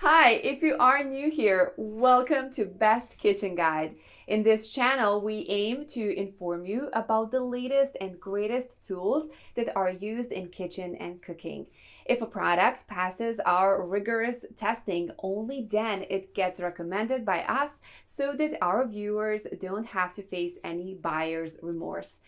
Hi, if you are new here, welcome to Best Kitchen Guide. In this channel, we aim to inform you about the latest and greatest tools that are used in kitchen and cooking. If a product passes our rigorous testing, only then it gets recommended by us so that our viewers don't have to face any buyer's remorse.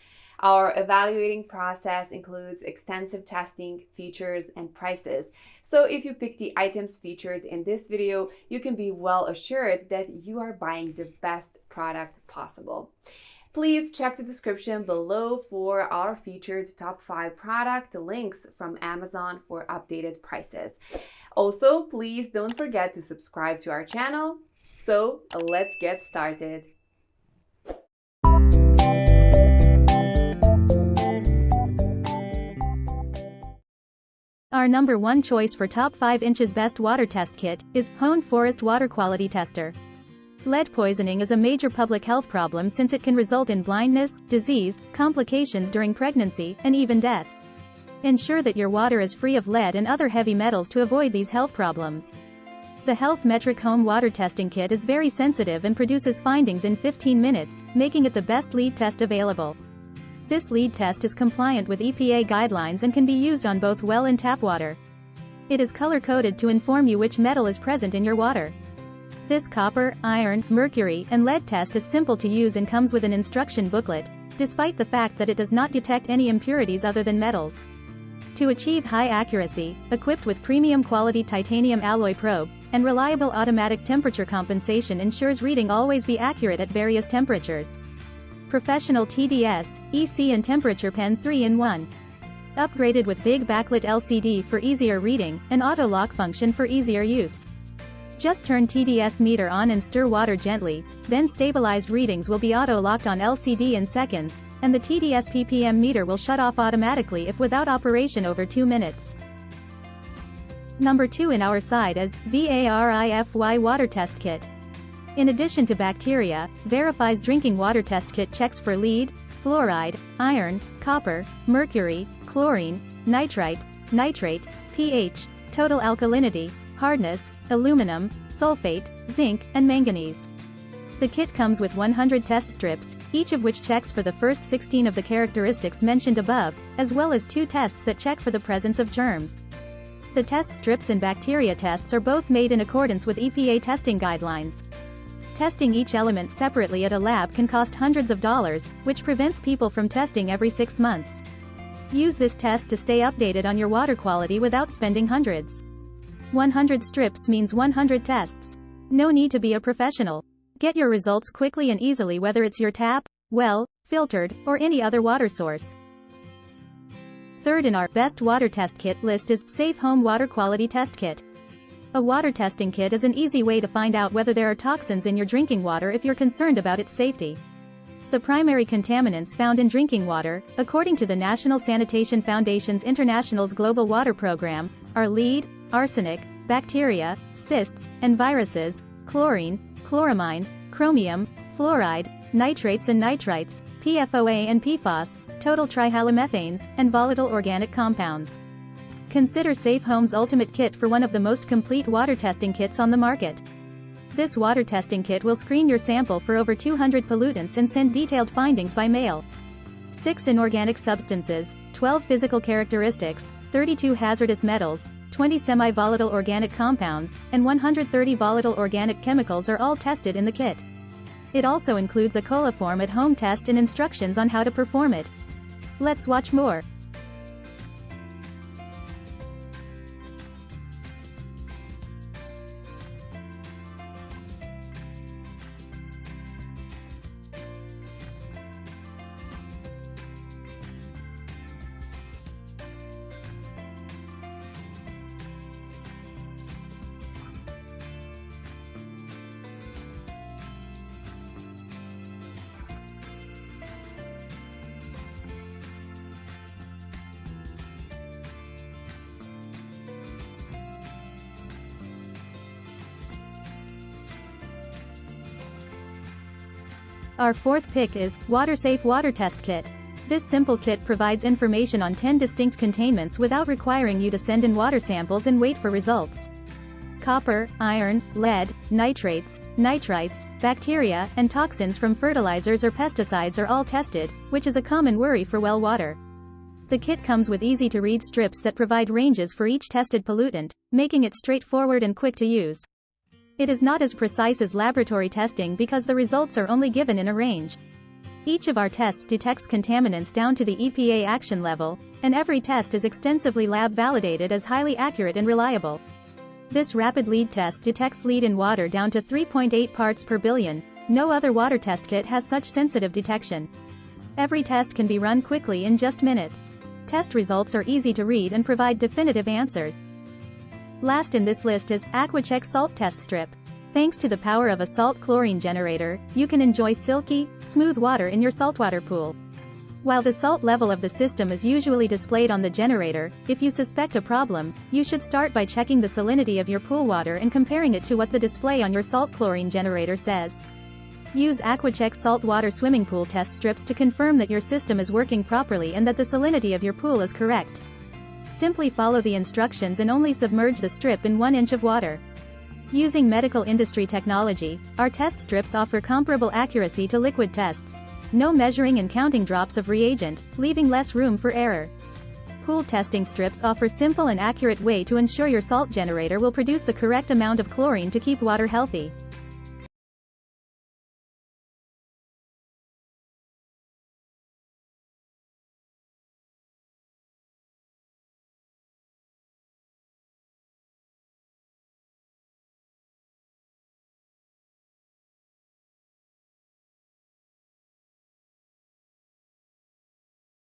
Our evaluating process includes extensive testing, features, and prices. So if you pick the items featured in this video, you can be well assured that you are buying the best product possible. Please check the description below for our featured top 5 product links from Amazon for updated prices. Also, please don't forget to subscribe to our channel. So let's get started. Our number one choice for top 5 inches best water test kit is Hone Forest Water Quality Tester. Lead poisoning is a major public health problem since it can result in blindness, disease, complications during pregnancy, and even death. Ensure that your water is free of lead and other heavy metals to avoid these health problems. The Health Metric Home Water Testing Kit is very sensitive and produces findings in 15 minutes, making it the best lead test available. This lead test is compliant with EPA guidelines and can be used on both well and tap water. It is color-coded to inform you which metal is present in your water. This copper, iron, mercury, and lead test is simple to use and comes with an instruction booklet, despite the fact that it does not detect any impurities other than metals. To achieve high accuracy, equipped with premium quality titanium alloy probe, and reliable automatic temperature compensation ensures reading always be accurate at various temperatures. Professional TDS, EC and temperature pen 3-in-1. Upgraded with big backlit LCD for easier reading, and auto lock function for easier use. Just turn TDS meter on and stir water gently, then stabilized readings will be auto locked on LCD in seconds, and the TDS ppm meter will shut off automatically if without operation over 2 minutes. Number 2 in our side is VARIFY Water Test Kit. In addition to bacteria, Verify's drinking water test kit checks for lead, fluoride, iron, copper, mercury, chlorine, nitrite, nitrate, pH, total alkalinity, hardness, aluminum, sulfate, zinc, and manganese. The kit comes with 100 test strips, each of which checks for the first 16 of the characteristics mentioned above, as well as 2 tests that check for the presence of germs. The test strips and bacteria tests are both made in accordance with EPA testing guidelines. Testing each element separately at a lab can cost hundreds of dollars, which prevents people from testing every 6 months. Use this test to stay updated on your water quality without spending hundreds. 100 strips means 100 tests. No need to be a professional. Get your results quickly and easily whether it's your tap, well, filtered, or any other water source. Third in our best water test kit list is Safe Home Water Quality Test Kit. A water testing kit is an easy way to find out whether there are toxins in your drinking water if you're concerned about its safety. The primary contaminants found in drinking water, according to the National Sanitation Foundation's International's Global Water Program, are lead, arsenic, bacteria, cysts, and viruses, chlorine, chloramine, chromium, fluoride, nitrates and nitrites, PFOA and PFOS, total trihalomethanes, and volatile organic compounds. Consider Safe Home's ultimate kit for one of the most complete water testing kits on the market. This water testing kit will screen your sample for over 200 pollutants and send detailed findings by mail. 6 inorganic substances, 12 physical characteristics, 32 hazardous metals, 20 semi-volatile organic compounds, and 130 volatile organic chemicals are all tested in the kit. It also includes a coliform at-home test and instructions on how to perform it. Let's watch more. Our fourth pick is WaterSafe Water Test Kit. This simple kit provides information on 10 distinct containments without requiring you to send in water samples and wait for results. Copper, iron, lead, nitrates, nitrites, bacteria, and toxins from fertilizers or pesticides are all tested, which is a common worry for well water. The kit comes with easy-to-read strips that provide ranges for each tested pollutant, making it straightforward and quick to use. It is not as precise as laboratory testing because the results are only given in a range. Each of our tests detects contaminants down to the EPA action level, and every test is extensively lab-validated as highly accurate and reliable. This rapid lead test detects lead in water down to 3.8 parts per billion. No other water test kit has such sensitive detection. Every test can be run quickly in just minutes. Test results are easy to read and provide definitive answers. Last in this list is AquaCheck Salt Test Strip. Thanks to the power of a salt chlorine generator, you can enjoy silky, smooth water in your saltwater pool. While the salt level of the system is usually displayed on the generator, if you suspect a problem, you should start by checking the salinity of your pool water and comparing it to what the display on your salt chlorine generator says. Use AquaCheck saltwater swimming pool test strips to confirm that your system is working properly and that the salinity of your pool is correct. Simply follow the instructions and only submerge the strip in 1 inch of water. Using medical industry technology, our test strips offer comparable accuracy to liquid tests. No measuring and counting drops of reagent, leaving less room for error. Pool testing strips offer simple and accurate way to ensure your salt generator will produce the correct amount of chlorine to keep water healthy.